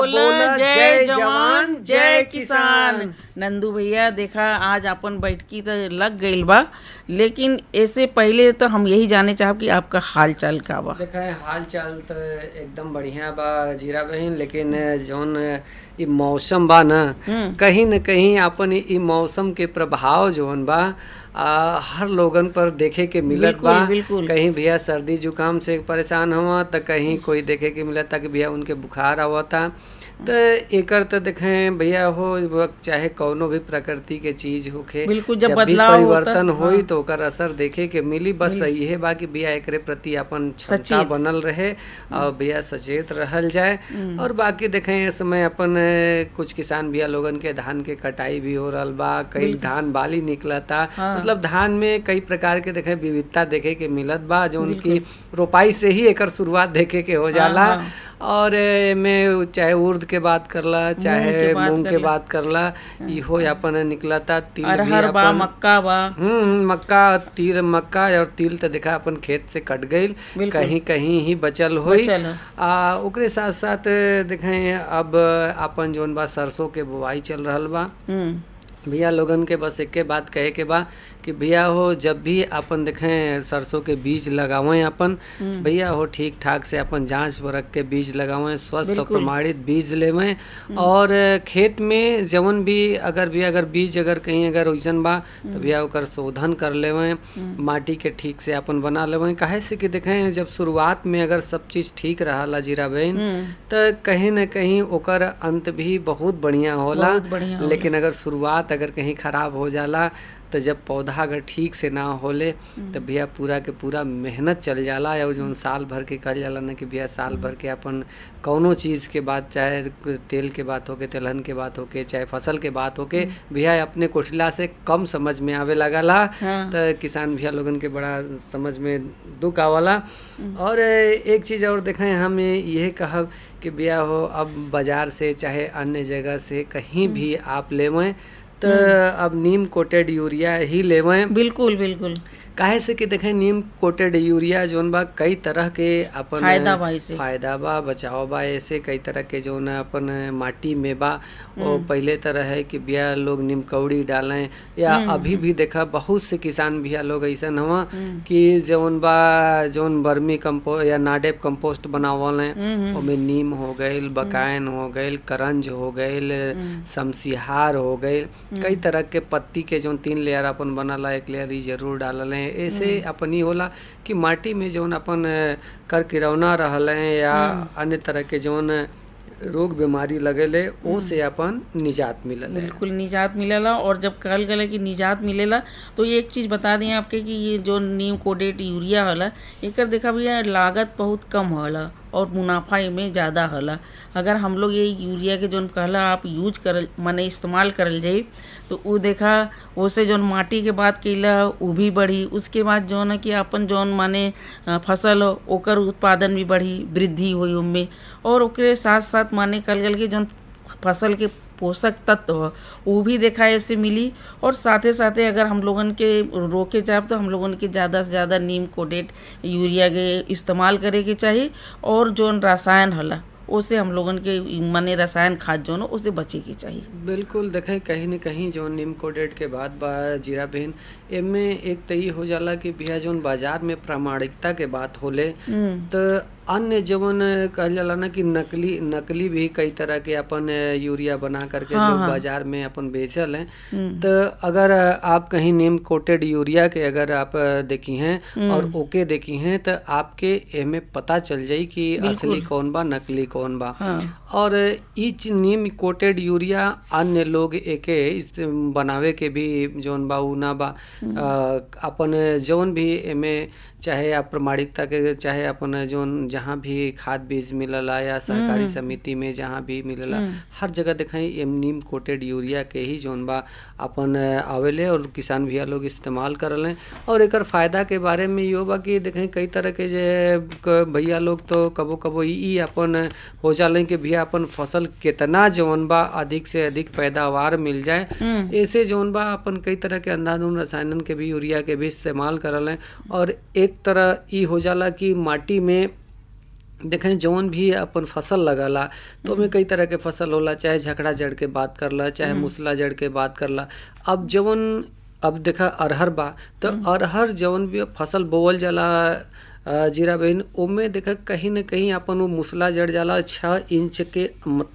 बोला जय जवान जय किसान। नंदू भैया देखा आज अपन बैठकी तो लग गईल बा, लेकिन ऐसे पहले तो हम यही जाने चाहब कि आपका हाल चाल का बा। देखा है हाल चाल तो एकदम बढ़िया बा जीरा बहन, लेकिन जौन ई मौसम बा न कहीं अपन ई मौसम के प्रभाव जौन बा हर लोगन पर देखे के मिलत बा। बिल्कुल। कहीं भैया सर्दी जुकाम से परेशान हुआ तो कहीं कोई देखे के मिलता कि भैया उनके बुखार आवता। तो एकर तो देखें भैया हो चाहे कौनो भी प्रकृति के चीज होखे, बिल्कुल, जब भी बदलाव परिवर्तन होता, होई तो ओकर असर देखे के मिली। बस यही बा कि भैया एकरे प्रति अपन क्षमता बनल रहे और भैया सचेत रहल जाए। और बाकी देखें इस समय अपन कुछ किसान भैया लोगन के धान के कटाई भी हो रहल बा, कई धान बाली निकलता। मतलब धान में कई प्रकार के देखें विविधता देखे के मिलत बा, जो उनकी रोपाई से ही एकर शुरुआत देखे के हो जाला। और में चाहे उर्द के बात करला चाहे मूंग के बात करला, इहो अपन निकलता। तिल अरहर बा, मक्का बा। मक्का तिल, मक्का और तिल तो देखा अपन खेत से कट गईल, कहीं कहीं ही बचल होई। ओकरे साथ साथ देखें अब अपन जोन बा सरसों के बुआई चल रहल बा। भैया लोगन के बस एक बात कहे के बा कि भैया हो जब भी अपन देखें सरसों के बीज लगावें अपन भैया हो ठीक ठाक से अपन जांच परख के बीज लगावें, स्वस्थ और प्रमाणित बीज लेवें। और खेत में जवन भी अगर बीज अगर कहीं अगर वैसन बा तो भैया ओकर शोधन कर लेवें, माटी के ठीक से अपन बना लेवें। काहे से कि देखें जब शुरुआत में अगर सब चीज़ ठीक रहा जीरा बहन तो कहीं न कहीं ओकर अंत भी बहुत बढ़िया होला। लेकिन अगर शुरुआत अगर कहीं खराब हो जाला तो जब पौधा अगर ठीक से ना होले तो भैया पूरा के पूरा मेहनत चल जाला। या जो साल भर के कल जाला ना कि भैया साल भर के अपन कौनो चीज़ के बात, चाहे तेल के बात होके, तेलहन के बात होके, चाहे फसल के बात होके, भैया अपने कोठिला से कम समझ में आवे लगला। तो किसान भैया लोगन के बड़ा समझ में दुख आवला। और एक चीज़ और देखें हम यह कहब कि भैया हो अब बाजार से चाहे अन्य जगह से कहीं भी आप लेवें तो अब नीम कोटेड यूरिया ही लेवें। बिल्कुल बिल्कुल। काहे से कि देखें नीम कोटेड यूरिया जोन बा कई तरह के अपन फायदा बा, बचाव बा। ऐसे कई तरह के जोन अपन माटी में बा वो पहले तरह है कि भैया लोग नीम कौड़ी डालें, या अभी भी देखा बहुत से किसान भैया लोग ऐसा हुआ कि जोन बर्मी कंपोस्ट या नाडेप कंपोस्ट बनावल हैं, उसमें नीम हो गईल, बकायन हो गईल, करंज हो गईल, शमसिहार हो गईल, कई तरह के पत्ती के जोन 3 लेयर अपन बनला, 1 लेयर ही जरूर डालल हैं। ऐसे अपन ही होला कि माटी में जोन अपन कर किरौना रहल हैं या अन्य तरह के जोन रोग बीमारी लगेले ओ से अपन निजात मिलल। बिल्कुल निजात मिलेला। और जब कहल गया कि निजात मिलेला तो ये एक चीज़ बता दें आपके कि ये जो नीम कोटेड यूरिया होला एकर देखा भैया लागत बहुत कम होला और मुनाफा में ज़्यादा होला। अगर हम लोग ये यूरिया के जोन कहला आप यूज करल माने इस्तेमाल करल जाई तो वो देखा ओसे जोन माटी के बात कैला वो भी बढ़ी, उसके बाद जोन है कि अपन जोन माने फसल ओकर उत्पादन भी बढ़ी, वृद्धि हुई उनमें। और ओकरे साथ साथ माने कल के जोन फसल के पोषक तत्व वो भी देखा ऐसे मिली। और साथे साथे अगर हम लोगन के रोके चाहे तो हम लोगन के ज़्यादा से ज़्यादा नीम कोटेड यूरिया के इस्तेमाल करे के चाहिए। और जोन रसायन होला उसे हम लोगन के माने रसायन खाद जो उसे बचे के चाहिए। बिल्कुल देखें कहीं न कहीं जो नीम कोटेड के बाद बा जीरा बहन एमे एक तई हो जाला कि भैया जोन बाजार में प्रामाणिकता के बात होले तो अन्य जवन कहल जाला ना कि नकली भी कई तरह के अपन यूरिया बना करके लोग बाजार में अपन बेचल हैं। तो अगर आप कहीं नीम कोटेड यूरिया के अगर आप देखी हैं और ओके देखी हैं तो आपके एमे पता चल जाई कि असली कौन बा नकली कौन बा। और ईच नीम कोटेड यूरिया अन्य लोग एके बनावे के भी जोन बा उ ना बा। अपन जौन भी एमे चाहे आप प्रमाणिकता के चाहे अपन जोन जहाँ भी खाद बीज मिलला या सहकारी समिति में जहाँ भी मिलला हर जगह देखें नीम कोटेड यूरिया के ही जोन बा अपन आवेले और किसान भैया लोग इस्तेमाल करले। और एकर फायदा के बारे में यो बा कि देखें कई तरह के जे भैया लोग तो कबो कबो ई अपन हो जाले कि भैया अपन फसल कितना जोन बा अधिक से अधिक पैदावार मिल जाए, ऐसे जोन बा अपन कई तरह के अंधाधुंध रसायनन के भी यूरिया के भी इस्तेमाल करले। और एक तरह ई हो जाला कि माटी में देखें जौन भी अपन फसल लगाला तो में कई तरह के फसल होला, चाहे झकड़ा जड़ के बात करला, चाहे मूसला जड़ के बात करला। अब देखा अरहर बा, तो अरहर जौन भी फसल बोवल जाला जीरा बहन, ओमे देखा कहीं न कहीं अपन वो मूसला जड़ जाला 6 इंच के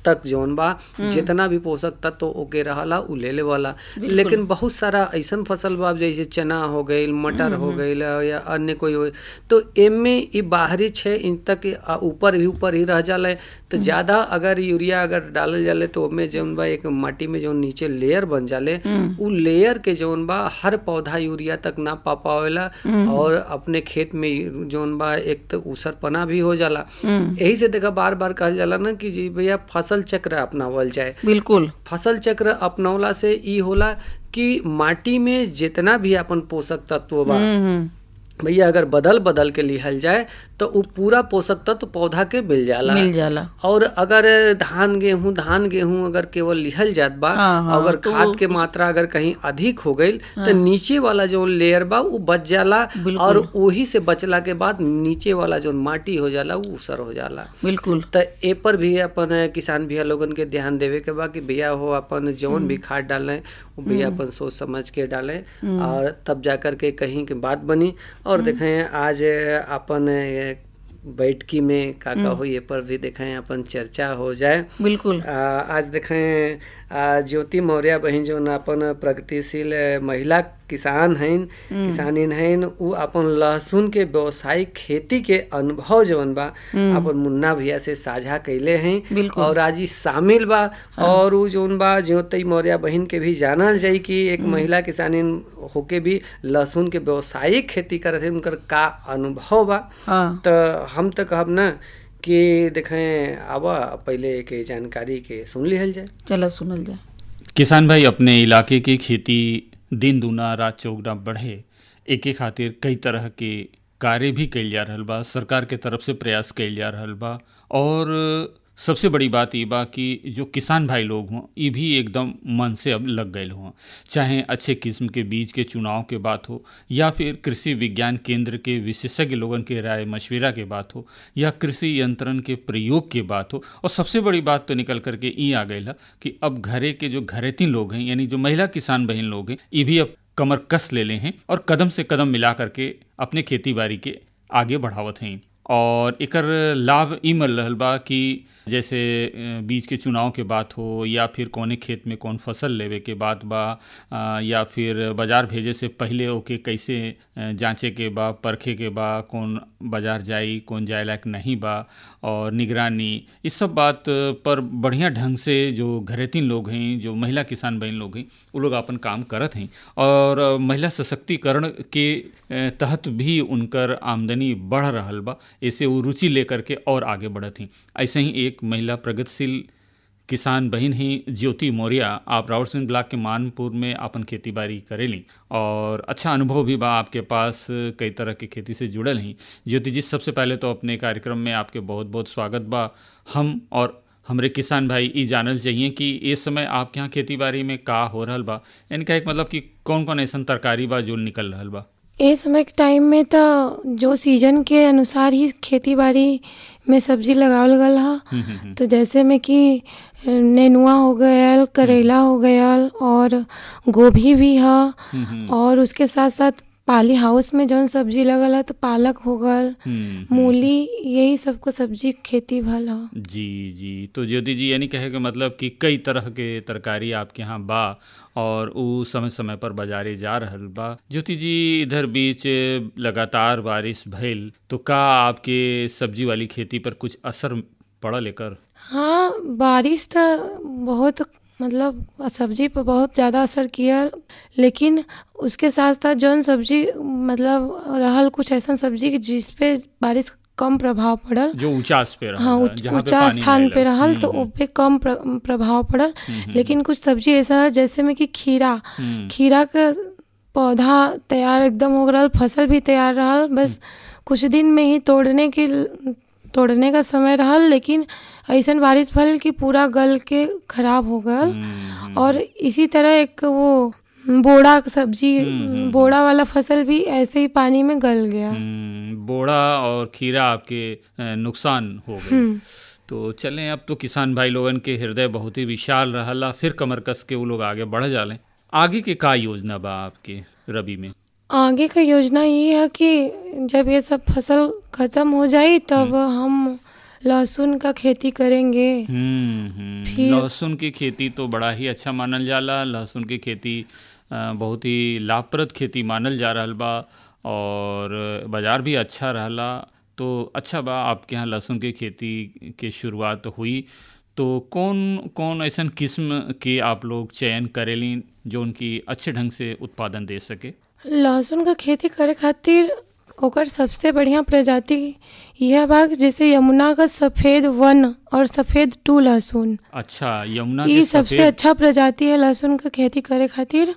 तक जौन बा जितना भी पोषक तत्व ओके रहला उ ले वाला। लेकिन बहुत सारा ऐसन फसल बा जैसे चना हो गईल, मटर हो गईल या अन्य कोई हो, तो एमे ई बाहरी 6 इंच तक ऊपर ही रह जाला। तो ज़्यादा अगर यूरिया अगर डालल जाले तो ओमे जौन बा एक माटी में जौन नीचे लेयर बन जाले, उ लेयर के जौन बा हर पौधा यूरिया तक ना पा पावेला और अपने खेत में जौन बा एक तो ऊसरपना भी हो जाला। यही से देखा बार बार कहल जाला ना कि जी भैया फसल चक्र अपनावल जाए। बिल्कुल फसल चक्र अपनौला से ई होला कि माटी में जितना भी अपन पोषक तत्व बा भैया अगर बदल के लिहल जाए तो वो पूरा पोषक तत्व पौधा के मिल जाला। और अगर धान गेहूं अगर केवल लिहल जात बा, अगर तो खाद के मात्रा अगर कहीं अधिक हो गई तो नीचे वाला जो लेयर बा वो बच जाला और वही से बचला के बाद नीचे वाला जो माटी हो जाला वो ऊसर हो जाला। बिल्कुल। तो ए पर भी अपन किसान भैया लोगन के ध्यान देवे के बा कि भैया हो अपन जौन भी खाद डालें वो भैया अपन सोच समझ के डालें और तब जाकर के कहीं के बात बनी। और देखें आज अपन बैठकी में काका हो ये पर भी देखें अपन चर्चा हो जाए। बिल्कुल। आज देखें ज्योति मौर्य बहन जो अपन प्रगतिशील महिला किसान हैं उ अपन लहसुन के व्यवसायिक खेती के अनुभव जौन बा अपन मुन्ना भैया से साझा कैले हैं और आज ही शामिल बा। और उ जौन बा ज्योति मौर्य बहन के भी जानल जाई कि एक महिला किसानिन होके भी लहसुन के व्यवसायिक खेती करत है, उनकर का अनुभव बा। तो हम तो कहब ना कि देखें आवा पहले के जानकारी के सुन लिहल जाए। चलो सुनल जाए। किसान भाई अपने इलाके की खेती दिन दूना रात चौगुना बढ़े एके खातिर कई तरह के कार्य भी कइल जा रहल बा, सरकार के तरफ से प्रयास कइल जा रहल बा। और सबसे बड़ी बात ये बा कि जो किसान भाई लोग हों ये भी एकदम मन से अब लग गए हों, चाहे अच्छे किस्म के बीज के चुनाव के बात हो या फिर कृषि विज्ञान केंद्र के विशेषज्ञ लोगन के राय मशविरा के बात हो या कृषि यंत्रण के प्रयोग के बात हो। और सबसे बड़ी बात तो निकल करके ये आ गई कि अब घरे के जो घरेतीन लोग हैं यानी जो महिला किसान बहन लोग हैं ये भी अब कमर कस ले लें हैं और कदम से कदम मिला करके अपने खेती बाड़ी के आगे बढ़ावत हैं। और एकर लाभ ई मिल रहल बा कि जैसे बीज के चुनाव के बात हो या फिर कौने खेत में कौन फसल लेवे के बात बा या फिर बाजार भेजे से पहले ओके कैसे जांचे के बा, परखे के बा, कौन बाजार जाई कौन जाए लायक नहीं बा, और निगरानी इस सब बात पर बढ़िया ढंग से जो घरेतीन लोग हैं, जो महिला किसान बहन लोग हैं, वो लोग अपन काम करत हैं। और महिला सशक्तिकरण के तहत भी उनकर आमदनी बढ़ रहल बा, ऐसे वो रुचि लेकर के और आगे बढ़त हैं। ऐसे ही एक महिला प्रगतिशील किसान बहन ही ज्योति मौर्य आप रावरसिंह ब्लॉक के मानपुर में अपन खेती बाड़ी करेली और अच्छा अनुभव भी बा आपके पास, कई तरह के खेती से जुड़ल हैं। ज्योति जी, सबसे पहले तो अपने कार्यक्रम में आपके बहुत बहुत स्वागत बा। हम और हमरे किसान भाई ये जानल चाहिए कि इस समय आपके यहाँ खेती बाड़ी में का हो रहल बा, इनका एक मतलब कि कौन कौन ऐसा तरकारी बा जो निकल रहल बा। ए समय के टाइम में तो जो सीजन के अनुसार ही खेती बाड़ी में सब्जी लगावल गल हा। तो जैसे में कि नेनुआ हो गया, करेला हो गया और गोभी भी हा। और उसके साथ साथ पाली हाउस में जौन सब्जी लगल है तो पालक हो गल, मूली, यही सबको सब्जी खेती भल हा। जी जी, तो ज्योति जी यानी कहे के मतलब कि कई तरह के तरकारी आपके यहाँ बा और वो समय समय पर बाजारे जा रहल बा। ज्योति जी, इधर बीच लगातार बारिश भइल तो का आपके सब्जी वाली खेती पर कुछ असर पड़ा लेकर? हाँ, बारिश तो बहुत मतलब सब्जी पर बहुत ज़्यादा असर किया, लेकिन उसके साथ साथ जौन सब्जी मतलब रहल कुछ ऐसा सब्जी की जिस पे बारिश कम प्रभाव पड़ल, जो ऊंचा पे रहल, हाँ ऊंचा स्थान पे रहल तो उस पे कम प्रभाव पड़ल। लेकिन कुछ सब्जी ऐसा है जैसे में कि खीरा का पौधा तैयार एकदम हो रहल, फसल भी तैयार रहल, बस कुछ दिन में ही तोड़ने का समय रहल, लेकिन ऐसा बारिश भल कि पूरा गल के खराब हो गल। और इसी तरह एक वो बोड़ा का सब्जी, बोड़ा वाला फसल भी ऐसे ही पानी में गल गया। बोड़ा और खीरा आपके नुकसान हो गए। तो चलें, अब तो किसान भाई लोगन के हृदय बहुत ही विशाल रहला, फिर कमर कस के वो लोग आगे बढ़ जाले। आगे के का योजना बा आपके रबी में? आगे का योजना ये है कि जब ये सब फसल खत्म हो जाए तब हम लहसुन का खेती करेंगे। लहसुन की खेती तो बड़ा ही अच्छा मानल जाला। लहसुन की खेती बहुत ही लाभप्रद खेती मानल जा रहल बा और बाजार भी अच्छा रहला। तो अच्छा बा आपके यहाँ लहसुन की खेती के शुरुआत हुई, तो कौन कौन ऐसन किस्म के आप लोग चयन करेली जो उनकी अच्छे ढंग से उत्पादन दे सके? लहसुन का खेती करे खातिर ओकर सबसे बढ़िया प्रजाति यह बा जैसे यमुना का सफ़ेद 1 और सफ़ेद 2 लहसुन। अच्छा, यमुना ये के सबसे अच्छा प्रजाति है लहसुन का खेती करे खातिर।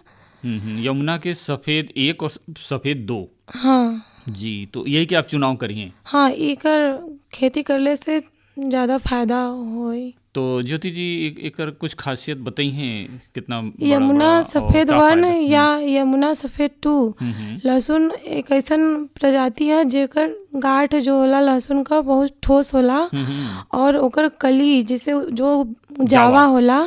यमुना के सफ़ेद 1 और सफ़ेद 2। हाँ जी, तो यही कि आप चुनाव करिए। हाँ, एकर खेती करले से ज़्यादा फायदा होई। तो ज्योति जी एकर कुछ खासियत बताई हैं, कितना यमुना सफ़ेद 1 या यमुना सफ़ेद 2 लहसुन एक ऐसन प्रजाति है जेकर गांठ जो होला लहसुन का बहुत ठोस होला और ओकर कली जैसे जो जावा होला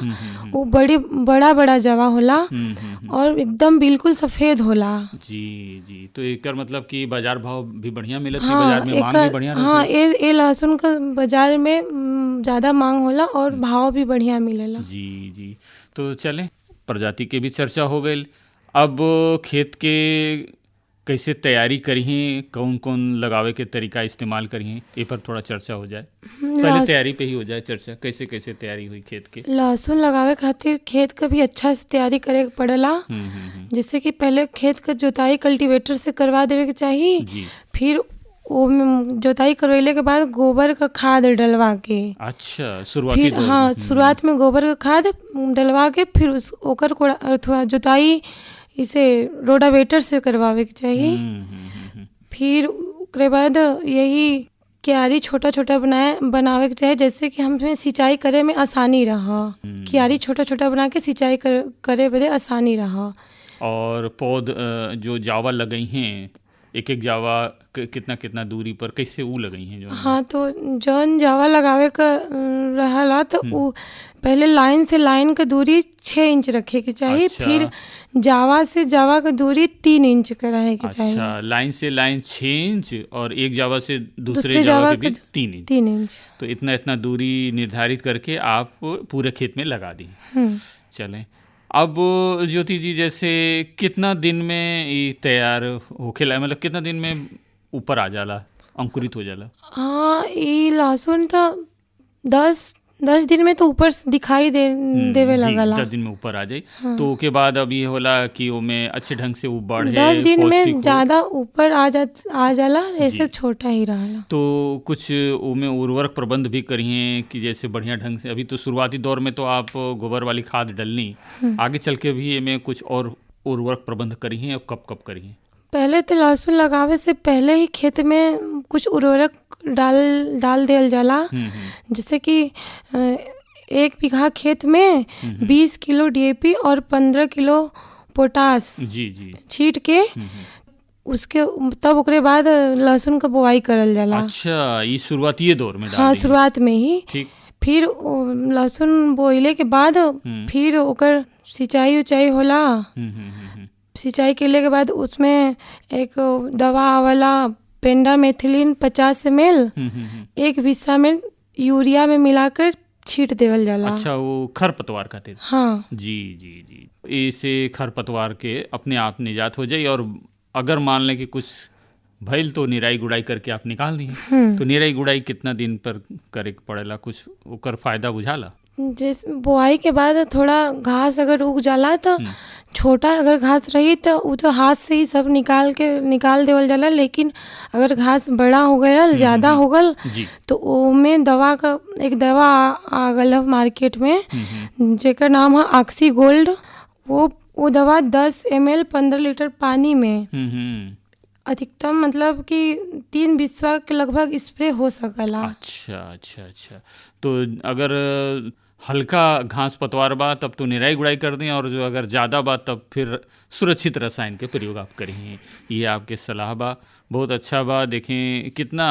वो बड़ा जावा होला और एकदम बिल्कुल सफ़ेद होला। जी जी, तो एकर मतलब कि बाजार भाव भी बढ़िया मिलत है, बाजार में मांग भी बढ़िया रहती है। हाँ, ये लहसुन का बाजार में ज़्यादा मांग होला और भाव भी बढ़िया मिलेला। जी जी, तो चलें, प्रजाति के भी चर्चा हो गई। अब खेत के कैसे तैयारी करिए, कौन कौन लगावे के तरीका इस्तेमाल करिए, ये पर थोड़ा चर्चा हो जाए। पहले तैयारी पे ही हो जाए चर्चा, कैसे कैसे तैयारी हुई खेत के। लहसुन लगावे खातिर खेत का भी अच्छा से तैयारी करे के पड़ेला। जैसे कि पहले खेत का जोताई कल्टीवेटर से करवा देवे के चाहिए। फिर वो जोताई करवैले के बाद गोबर का खाद डलवा के, अच्छा, शुरुआती दौर में। हाँ, शुरुआत में गोबर का खाद डलवा के फिर ओकर को अथवा जोताई इसे रोटावेटर से करवावे के चाहिए। फिर उसके बाद यही क्यारी छोटा छोटा बनावे के चाहिए, जैसे कि हमें सिंचाई करे में आसानी रहा। क्यारी छोटा छोटा बना के सिंचाई करे बदे आसानी रहा। और पौध जो जावा लगई हैं, एक एक जावा कितना कितना दूरी पर कैसे वो लगई हैं? हाँ, तो जौन जावा लगावे का रहला तो वो पहले लाइन से लाइन का दूरी 6 इंच रखे के चाहिए। अच्छा। फिर जावा से जावा का दूरी 3 इंच का रहे के चाहिए। अच्छा, लाइन से लाइन 6 इंच और एक जावा से दूसरे जावा के बीच 3 इंच। तो इतना दूरी निर्धारित करके आप पूरे खेत में लगा दी। चलें, अब ज्योति जी जैसे कितना दिन में ये तैयार होखेला, मतलब कितना दिन में ऊपर आ जाला, अंकुरित हो जाला? हाँ, ये लहसुन तो 10 दिन में तो ऊपर दिखाई देवे लगला। 10 दिन में ऊपर आ जाए। हाँ। तो के बाद अब ये होला कि ओमे अच्छे ढंग से वो बढ़े, 10 दिन में ज़्यादा ऊपर आ जाला, ऐसे छोटा ही रहला। तो कुछ ओमे उर्वरक प्रबंध भी करिए कि जैसे बढ़िया ढंग से, अभी तो शुरुआती दौर में तो आप गोबर वाली खाद डलनी, आगे चल के भी इनमें कुछ और उर्वरक प्रबंध करिए और कब करिए? पहले तो लहसुन लगावे से पहले ही खेत में कुछ उर्वरक डाल दिया जाला। जैसे कि 1 बीघा खेत में 20 किलो DAP और 15 किलो पोटास छीट के उसके तब ओकरे बाद लहसुन का बुआई करल जाला। अच्छा, ये शुरुआती दौर में? हाँ, शुरुआत में ही। ठीक। फिर लहसुन बोइले के बाद फिर ओकर सिंचाई उचाई होला। सिंचाई केले के बाद उसमें एक दवा वाला पेंडामेथिलिन 50 ml 1 बिस्सा में यूरिया में मिलाकर छीट देवल जाला। अच्छा, वो खरपतवार खातिर? हाँ जी जी जी, इससे खरपतवार के अपने आप निजात हो जाए। और अगर मान लें कि कुछ भइल तो निराई गुड़ाई करके आप निकाल दिए। तो निराई गुड़ाई कितना दिन पर करे पड़ेला, कुछ ओकर फायदा बुझाला? जिस बुआई के बाद थोड़ा घास अगर उग जाला तो छोटा अगर घास रही तो वो तो हाथ से ही सब निकाल देवल जाला। लेकिन अगर घास बड़ा हो गया, ज़्यादा हो गल, तो ओमे एक दवा आ गल है मार्केट में जेकर नाम है ऑक्सी गोल्ड। वो दवा 10 ml 15 लीटर पानी में अधिकतम मतलब कि 3 बिस्वा के लगभग स्प्रे हो सकला। अच्छा। तो अगर हल्का घास पतवार बा तब तो निराई गुड़ाई कर दें, और जो अगर ज़्यादा बा तब फिर सुरक्षित रसायन के प्रयोग आप करें। ये आपके सलाह बा, बहुत अच्छा बा। देखें कितना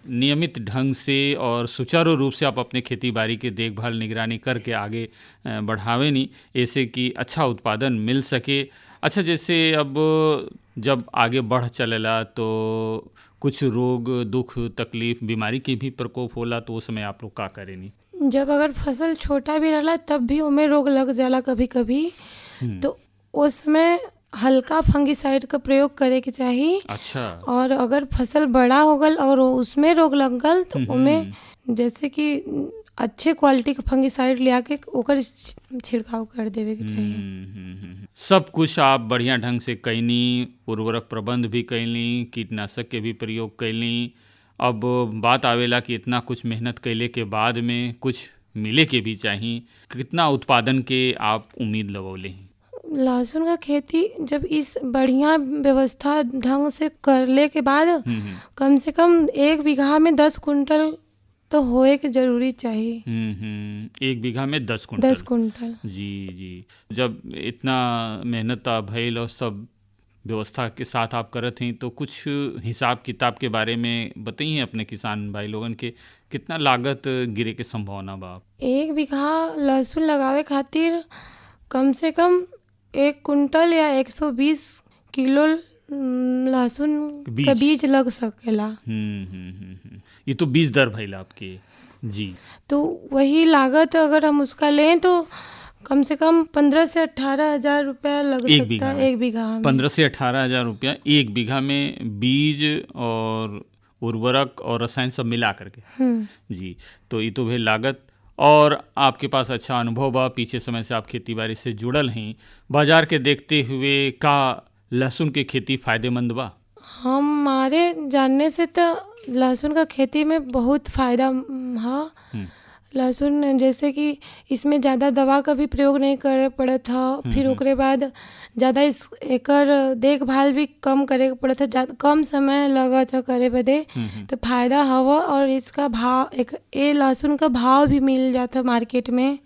नियमित ढंग से और सुचारू रूप से आप अपने खेती बाड़ी के देखभाल निगरानी करके आगे बढ़ावे नहीं, ऐसे कि अच्छा उत्पादन मिल सके। अच्छा, जैसे अब जब आगे बढ़ चलेला तो कुछ रोग दुख तकलीफ बीमारी के भी प्रकोप होला, तो उस समय आप लोग का करेनी? जब अगर फसल छोटा भी रहला तब भी उमें रोग लग जाला कभी कभी, तो उसमें हल्का फंगिसाइड का प्रयोग करे के चाही। अच्छा। और अगर फसल बड़ा हो गल और उसमें रोग लग गल तो उमें जैसे कि अच्छे क्वालिटी का फंगिसाइड लिया के ओकर छिड़काव कर देवे के चाहिए। सब कुछ आप बढ़िया ढंग से कैनी, उर्वरक प्रबंध भी कैली, कीटनाशक के भी प्रयोग कैली। अब बात आवेला कि इतना कुछ मेहनत कैले के बाद में कुछ मिले के भी चाहिए। कितना उत्पादन के आप उम्मीद लगौले? लहसुन का खेती जब इस बढ़िया व्यवस्था ढंग से करले के बाद कम से कम 1 बीघा में 10 कुंटल तो होए के जरूरी चाहिए। 1 बीघा में 10 कुंटल? 10 कुंटल। जी जी। जब इतना मेहनत भइल और सब व्यवस्था के साथ आप करत हैं, तो कुछ हिसाब किताब के बारे में बताइए अपने किसान भाई लोगन के, कितना लागत गिरे के संभावना बा? 1 बीघा लहसुन लगावे खातिर कम से कम 1 कुंटल या 120 किलो लहसुन का बीज लग सकेला। ये तो बीज दर भइल आपके। जी। तो वही लागत अगर हम उसका लें तो कम से कम 15 से 18 हजार रुपया लग सकता है 1 बीघा में। 15 से 18 हजार रुपया 1 बीघा में बीज और उर्वरक और रसायन सब मिला करके। जी। तो ये तो भाई लागत। और आपके पास अच्छा अनुभव बा, पीछे समय से आप खेती बाड़ी से जुड़ल हैं। बाजार के देखते हुए का लहसुन के खेती फायदेमंद बा? हमारे जानने से तो लहसुन का खेती में बहुत फायदा है। लहसुन जैसे कि इसमें ज़्यादा दवा का भी प्रयोग नहीं करे पड़त था, फिर उसके बाद ज़्यादा एकर देखभाल भी कम करे पड़त था, कम समय लगा था करे बदे, तो फायदा हवा। और इसका भाव ये लहसुन का भाव भी मिल जाता मार्केट में।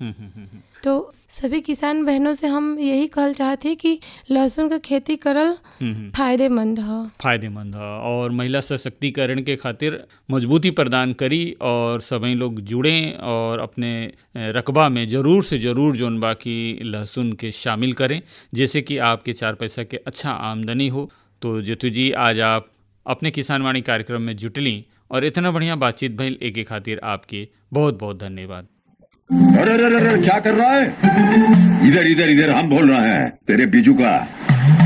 तो सभी किसान बहनों से हम यही कहल चाहते हैं कि लहसुन का खेती करल फायदेमंद है और महिला सशक्तिकरण के खातिर मजबूती प्रदान करी। और सभी लोग जुड़ें और अपने रकबा में ज़रूर से ज़रूर जोन बाकी लहसुन के शामिल करें, जैसे कि आपके 4 पैसा के अच्छा आमदनी हो। तो ज्योति जी, आज आप अपने किसान वाणी कार्यक्रम में जुटली और इतना बढ़िया बातचीत भइल, एक खातिर आपके बहुत बहुत धन्यवाद। अरे अरे अरे क्या कर रहा है? इधर इधर इधर, हम बोल रहे हैं तेरे बीजू का।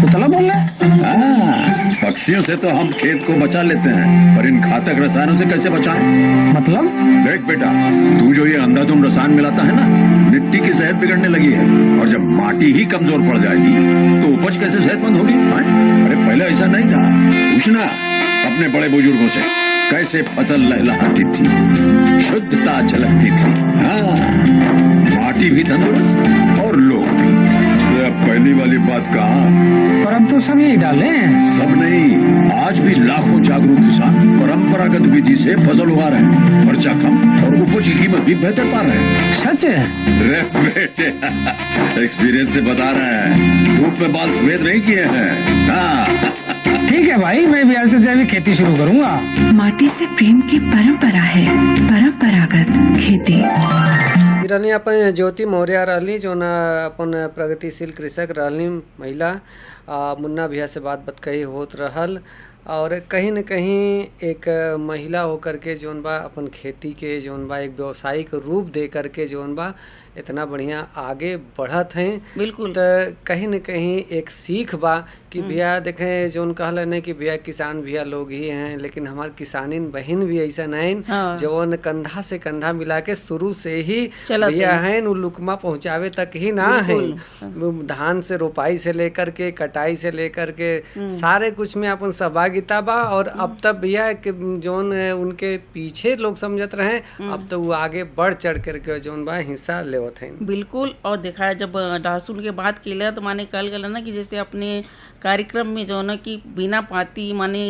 पुतला बोल रहा है? पक्षियों से तो हम खेत को बचा लेते हैं, पर इन घातक रसायनों से कैसे बचाएं? मतलब? देख बेटा, तू जो ये अंधाधुंध रसायन मिलाता है ना, मिट्टी की सेहत बिगड़ने लगी है। और जब माटी ही कमजोर पड़ जाएगी तो उपज कैसे सेहतमंद होगी? अरे पहले ऐसा नहीं था। पूछना अपने बड़े बुजुर्गों से, कैसे फसल लहलहाती थी, शुद्धता झलकती थी। हाँ, माटी भी तंदुरुस्त और लोग भी। पहली वाली बात कहा, पर अब तो सब यही डाले हैं। सब नहीं, आज भी लाखों जागरूक किसान परंपरागत विधि से फसल उगा रहे हैं। खर्चा कम और उपज की कीमत भी बेहतर पा रहे हैं। सच है? रे बेटे, एक्सपीरियंस से बता रहे हैं, धूप में बाल सफेद नहीं किए हैं। हाँ। ठीक है भाई, मैं भी आज से जैविक खेती शुरू करूंगा। माटी से प्रेम की परंपरा है, परंपरागत खेती। रहनी अपन ज्योति मौर्य रहली, जो न अपन प्रगतिशील कृषक रहली महिला। मुन्ना भैया से बात कही होत रहल। और कहीं न कहीं एक महिला होकर के जोन बा अपन खेती के जोन बा एक व्यावसायिक रूप दे करके जोन बा इतना बढ़िया आगे बढ़त हैं। बिल्कुल। तो कहीं न कहीं एक सीख बा कि भैया देखें जोन कहला नहीं कि भैया किसान भैया लोग ही हैं, लेकिन हमारे किसानिन बहन भी ऐसा नहीं। हाँ। जवन कंधा से कंधा मिला के शुरू से ही चलत भैया हैं, वो लुकमा पहुँचावे तक ही ना है। धान से रोपाई से लेकर के कटाई से लेकर के सारे कुछ में अपन सहभागिता बा। और अब तब भैया जोन उनके पीछे लोग समझत रहे, अब तो वो आगे बढ़ चढ़ करके जोन बा हिस्सा ले। बिल्कुल। और देखा है जब लहसुन के बात की तो माने कल गला ना कि जैसे अपने कार्यक्रम में जो ना कि बिना पाती माने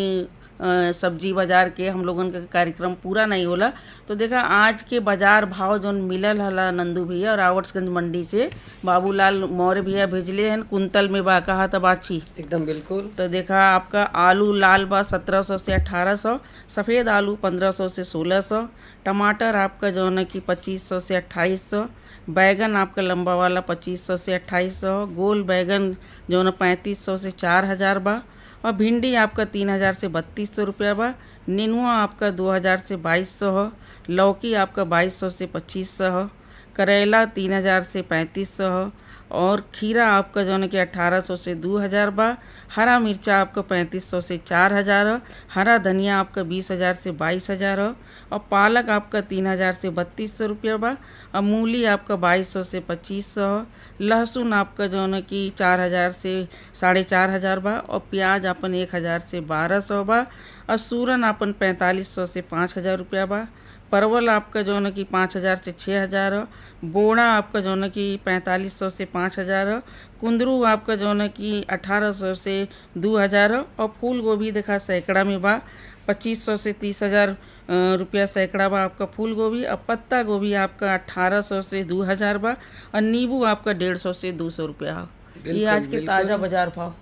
सब्जी बाजार के हम लोगन का कार्यक्रम पूरा नहीं होला। तो देखा आज के बाजार भाव जौन मिलल हला नंदू भैया और रावर्ट्सगंज मंडी से बाबूलाल मौर्य भैया भेजले हैं कुंतल में बा कहा था बाची एकदम बिल्कुल। तो देखा आपका आलू लाल बा 1700 से 1800, सफ़ेद आलू 1500 से 1600, टमाटर आपका जो है कि 2500 से 2800, बैगन आपका लंबा वाला 2500 से 2800, गोल बैगन जो है 3500 से 4000 बा, और भिंडी आपका 3000 से 3200 रुपया बा, नेनुआ आपका 2000 से 2200 हो, लौकी आपका 2200 से 2500 हो, करेला 3000 से 3500 हो, और खीरा आपका जो है कि 1800 से 2000 बा, हरा मिर्चा आपका 3500 से 4000 हो, हरा धनिया आपका 20000 से 22000 हो, और पालक आपका 3000 से 3200 रुपया बा, और मूली आपका 2200 से 2500 हो, लहसुन आपका जो है कि 4000 से 4500 बा, और प्याज अपन 1000 से 1200 बा, और सूरन अपन 4500 से 5000 रुपया बा, परवल आपका जो है कि 5000 से 6000 हो, बोड़ा आपका जो है कि 4500 से 5000 हो, कुंदरू आपका जो है कि 1800 से 2000 हो, और फूल गोभी देखा सैकड़ा में बा 2500 से 30000 रुपया सैकड़ा बा आपका फूल गोभी, और पत्ता गोभी आपका 1800 से 2000 बा, और नींबू आपका 150 से 200 रुपया हो। ये आज के ताज़ा बाजार भाव।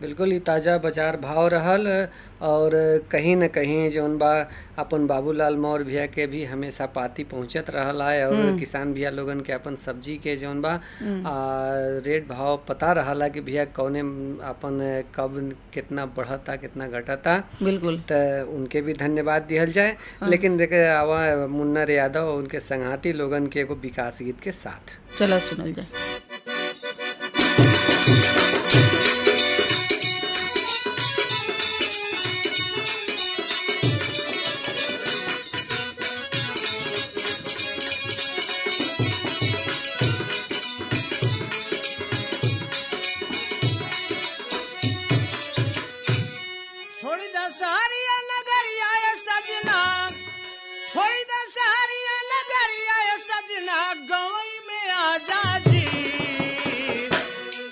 बिल्कुल, ये ताज़ा बाजार भाव रहल। और कहीं न कहीं जौन बा अपन बाबूलाल मौर्य भैया के भी हमेशा पाती पहुँचत रहल है, और किसान भैया लोगन के अपन सब्जी के जौन बा रेट भाव पता रहला कि भैया कौने अपन कब कितना बढ़ता कितना घटता। बिल्कुल, तो उनके भी धन्यवाद दिहल जाए। लेकिन देखे आवा मुन्ना यादव और उनके संगाती लोगन के एगो विकास गीत के साथ चला सुनल जाए।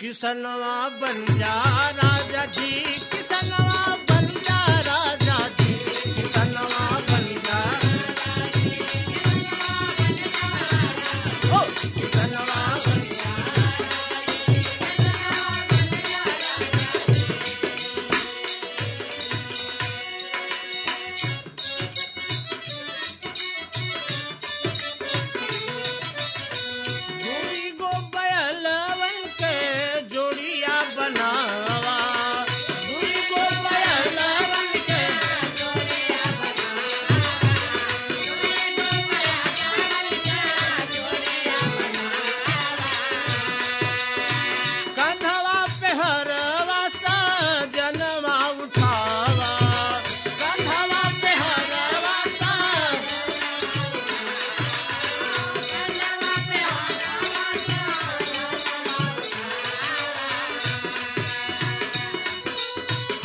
किसनवा बन जा राजा जी, किसनवा बन जा राजा जी, किसनवा बन जा ओ किसनवा बन जा। जोड़ी गो बैलवन के जोड़िया बनावा, जोड़ी गो बैलवन के जोड़िया बनावा, कंधवा पे हरवा सजनवा उठावा, कंधवा पे हरवा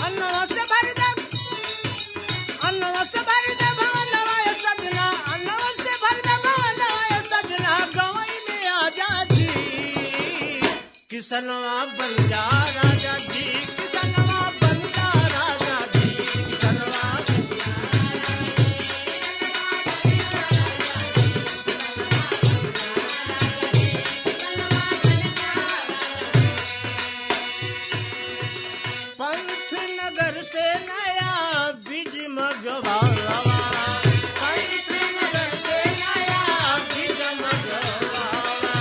अन्नवा से भर दे, अन्नवा से भर दे भवनवा ये सजना, अन्नवा से भर दे भवनवा ये सजना, गवई में आजा जी, किसनवा बन जा राजा जी, किसनवा बन जा राजा जी, किसनवा बन जा। पंथ नगर से नया बीज मगवावा, पंथ नगर से नया बीज मगवावा,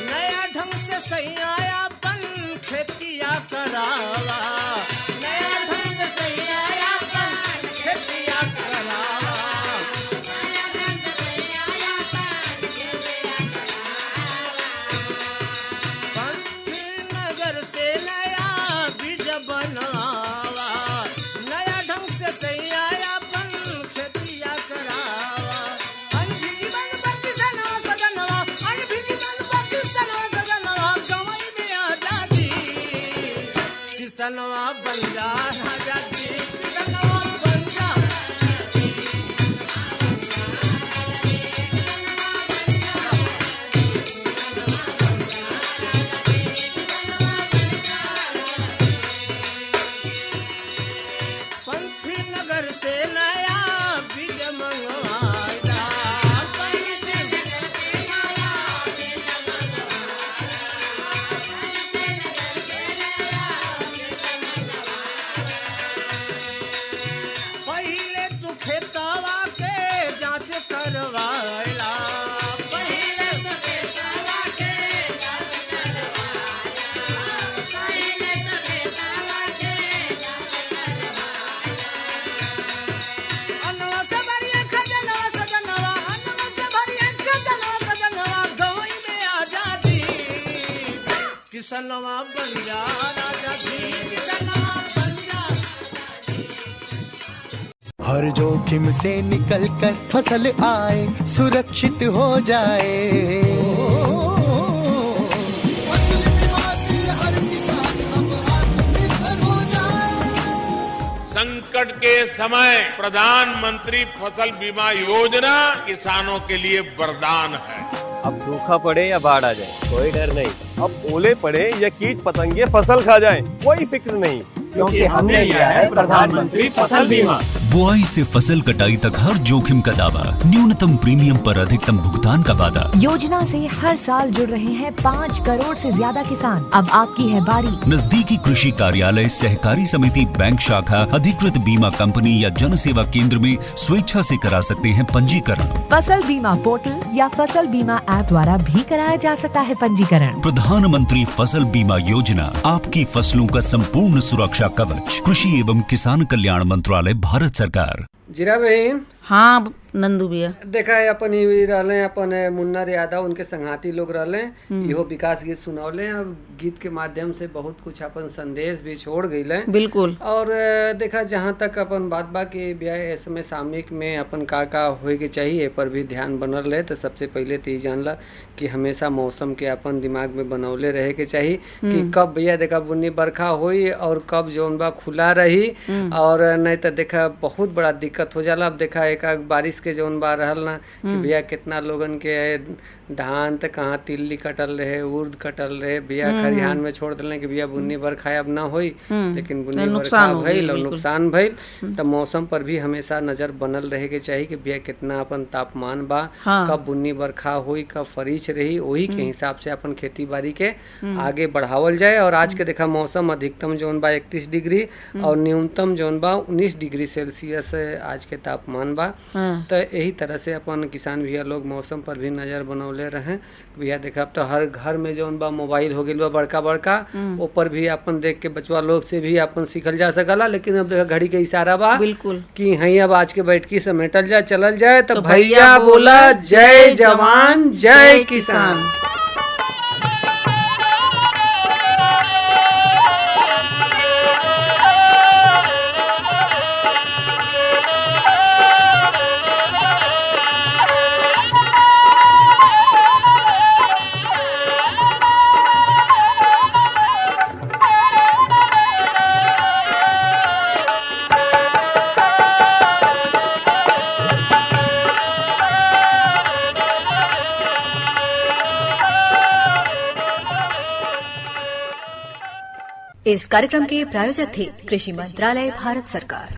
नया ढंग से सैयापन खेतिया करावा, नया ढंग से सैयापन खेतिया करावा, पंथ नगर से नया बीज बनावा, नया ढंग से सैयापन खेतिया करावा, अनभिगी बन बन सनवा सजनवा, अनभिगी बन बन सनवा सजनवा, गवई में आजा जी, किसनवा बन जा राजा जी, किसनवा बन जा। किसनवा बन जा राजा जी, किसनवा बन जा। हर जोखिम से निकल कर फसल आए, सुरक्षित हो जाए। फसल बीमा से हर किसान अब आत्मनिर्भर हो जाए। संकट के समय प्रधानमंत्री फसल बीमा योजना किसानों के लिए वरदान है। अब सूखा पड़े या बाढ़ आ जाए कोई डर नहीं, अब ओले पड़े या कीट पतंगे फसल खा जाए कोई फिक्र नहीं, क्योंकि हमने लिया है प्रधानमंत्री फसल बीमा। बुआई से फसल कटाई तक हर जोखिम का दावा, न्यूनतम प्रीमियम पर अधिकतम भुगतान का वादा। योजना से हर साल जुड़ रहे हैं 5 करोड़ से ज्यादा किसान। अब आपकी है बारी। नजदीकी कृषि कार्यालय, सहकारी समिति, बैंक शाखा, अधिकृत बीमा कंपनी या जन सेवा केंद्र में स्वेच्छा से करा सकते हैं पंजीकरण। फसल बीमा पोर्टल या फसल बीमा ऐप द्वारा भी कराया जा सकता है पंजीकरण। प्रधानमंत्री फसल बीमा योजना, आपकी फसलों का संपूर्ण सुरक्षा कवच। कृषि एवं किसान कल्याण मंत्रालय, भारत सरकार। जीरा बहन। हाँ नंदू भैया, देखा है अपन ही रहले, अपन मुन्ना यादव उनके संघाती लोग रहले, इहो विकास गीत सुनौले और गीत के माध्यम से बहुत कुछ अपन संदेश भी छोड़ गईले। बिल्कुल। और देखा जहाँ तक अपन बात बा कि ब्याह समय सामयिक में अपन का होए के चाहिए पर भी ध्यान बनल रहे, तो सबसे पहले तो ये जानला कि हमेशा मौसम के अपन दिमाग में बनौले रहे के चाहिए कि कब भैया देखा बुन्नी बरखा होई और कब जौन बा खुला रही, और नहीं तो देखा बहुत बड़ा दिक्कत हो जाला। अब देखा एक बारिश के जौन बा रहल ना कि भैया कितना लोगन के धान तक कहाँ तिल्ली कटल रहे, उर्द कटल रहे, भैया खरिहान में छोड़ दिले कि भैया बुन्नी बरखा अब ना होई, लेकिन बुन्नी बरखा भइल और नुकसान भइल। तो मौसम पर भी हमेशा नजर बनल रहे के चाहिए कि भैया कितना अपन तापमान बा, कब बुन्नी बरखा होई, कब फरीच रही, वही के हिसाब से अपन खेती बाड़ी के आगे बढ़ावल जाए। और आज के देखा मौसम अधिकतम जौन बा 31 डिग्री और न्यूनतम जौन बा 19 डिग्री सेल्सियस आज के तापमान बा। तो यही तरह से अपन किसान भैया लोग मौसम पर भी नजर बनौले रहे। भैया देखा अब तो हर घर में जौन बा मोबाइल हो गई बा बड़का बड़का, ऊपर भी अपन देख के बचवा लोग से भी अपन सीखल जा सकला। लेकिन अब देखा घड़ी के इशारा बा बिल्कुल कि हई अब आज के बैठकी समेटल जाए, चलल जाए। तो भैया बोला जय जवान जय किसान। इस कार्यक्रम के प्रायोजक थे कृषि मंत्रालय, भारत सरकार।